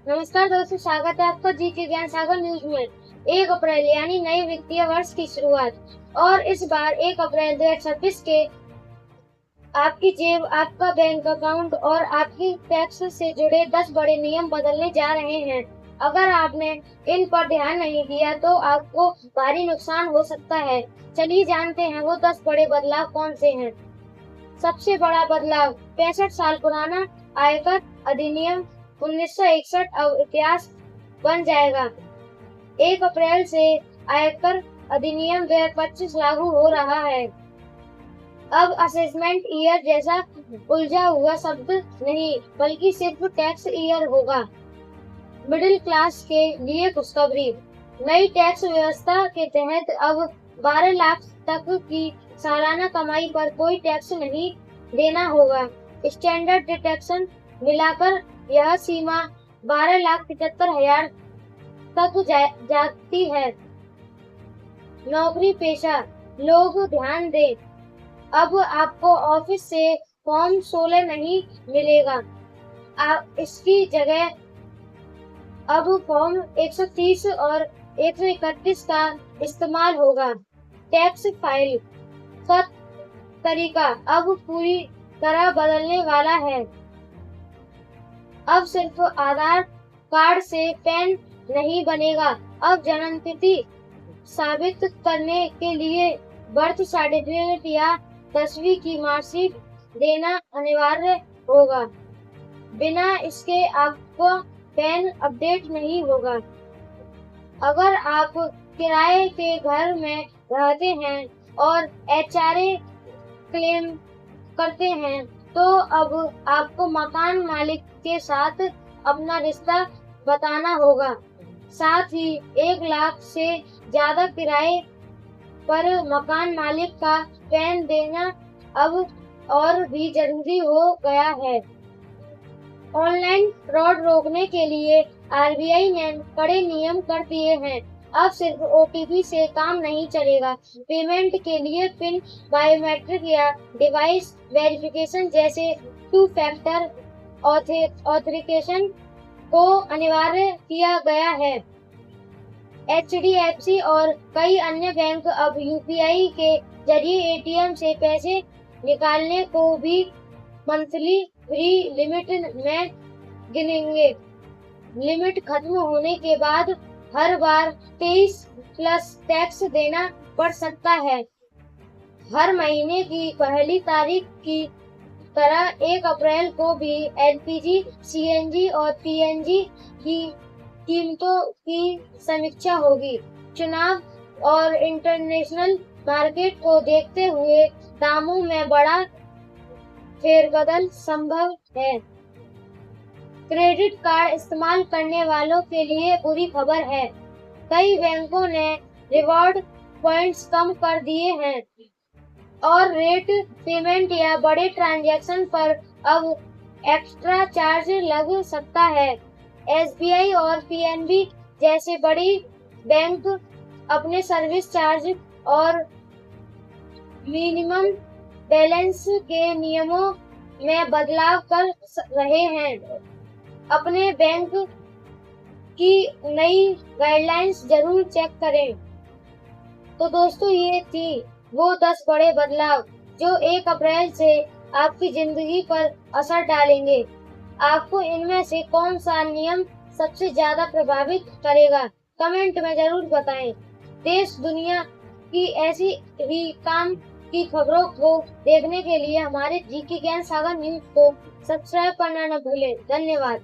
नमस्कार दोस्तों, स्वागत है आपका जीके ज्ञान सागर न्यूज में। 1 अप्रैल यानी नए वित्तीय वर्ष की शुरुआत और इस बार 1 अप्रैल 2026 के आपकी जेब, आपका बैंक अकाउंट और आपकी टैक्स से जुड़े 10 बड़े नियम बदलने जा रहे हैं। अगर आपने इन पर ध्यान नहीं दिया तो आपको भारी नुकसान हो सकता है। चलिए जानते हैं वो 10 बड़े बदलाव कौन से हैं। सबसे बड़ा बदलाव 65 साल पुराना आयकर अधिनियम 1961 अब इतिहास बन जाएगा। 1 अप्रैल से आयकर अधिनियम 2025 लागू हो रहा है। अब असेसमेंट ईयर जैसा उलझा हुआ शब्द नहीं, बल्कि सिर्फ टैक्स ईयर होगा। मिडिल क्लास के लिए खुशखबरी। नई टैक्स व्यवस्था के तहत अब 12 लाख तक की सालाना कमाई पर कोई टैक्स नहीं देना होगा। स्टैंडर्ड डिडक्शन मिलाकर यह सीमा 12,75,000 तक जाती है। नौकरी पेशा लोग ध्यान दें, अब आपको ऑफिस से फॉर्म 16 नहीं मिलेगा। इसकी जगह अब फॉर्म 130 और 131 का इस्तेमाल होगा। टैक्स फाइल का तरीका अब पूरी तरह बदलने वाला है। अब सिर्फ आधार कार्ड से पैन नहीं बनेगा। अब जन्मतिथि साबित करने के लिए बर्थ सर्टिफिकेट या 10वीं की मार्कशीट देना अनिवार्य होगा। बिना इसके आपको पैन अपडेट नहीं होगा। अगर आप किराए के घर में रहते हैं और HRA क्लेम करते हैं तो अब आपको मकान मालिक के साथ अपना रिश्ता बताना होगा। साथ ही 1 लाख से ज्यादा किराए पर मकान मालिक का पैन देना अब और भी जरूरी हो गया है। ऑनलाइन फ्रॉड रोकने के लिए RBI ने कड़े नियम कर दिए हैं। अब सिर्फ OTP से काम नहीं चलेगा। पेमेंट के लिए पिन, बायोमेट्रिक या डिवाइस वेरिफिकेशन जैसे 2 फैक्टर ऑथेंटिकेशन को अनिवार्य किया गया है। HDFC और कई अन्य बैंक अब UPI के जरिए ATM से पैसे निकालने को भी मंथली फ्री लिमिट में गिनेंगे। लिमिट खत्म होने के बाद हर बार 23+ टैक्स देना पड़ सकता है। हर महीने की पहली तारीख की तरह 1 अप्रैल को भी LPG, CNG और PNG की कीमतों की समीक्षा होगी। चुनाव और इंटरनेशनल मार्केट को देखते हुए दामों में बड़ा फेरबदल संभव है। क्रेडिट कार्ड इस्तेमाल करने वालों के लिए बुरी खबर है। कई बैंकों ने रिवॉर्ड पॉइंट्स कम कर दिए हैं और रेट पेमेंट या बड़े ट्रांजैक्शन पर अब एक्स्ट्रा चार्ज लग सकता है। SBI और PNB जैसे बड़ी बैंक अपने सर्विस चार्ज और मिनिमम बैलेंस के नियमों में बदलाव कर रहे हैं। अपने बैंक की नई गाइडलाइंस जरूर चेक करें। तो दोस्तों, ये थी वो 10 बड़े बदलाव जो 1 अप्रैल से आपकी जिंदगी पर असर डालेंगे। आपको इनमें से कौन सा नियम सबसे ज्यादा प्रभावित करेगा, कमेंट में जरूर बताएं। देश दुनिया की ऐसी ही काम की खबरों को देखने के लिए हमारे जीके ज्ञान सागर न्यूज को सब्सक्राइब करना न भूलें। धन्यवाद।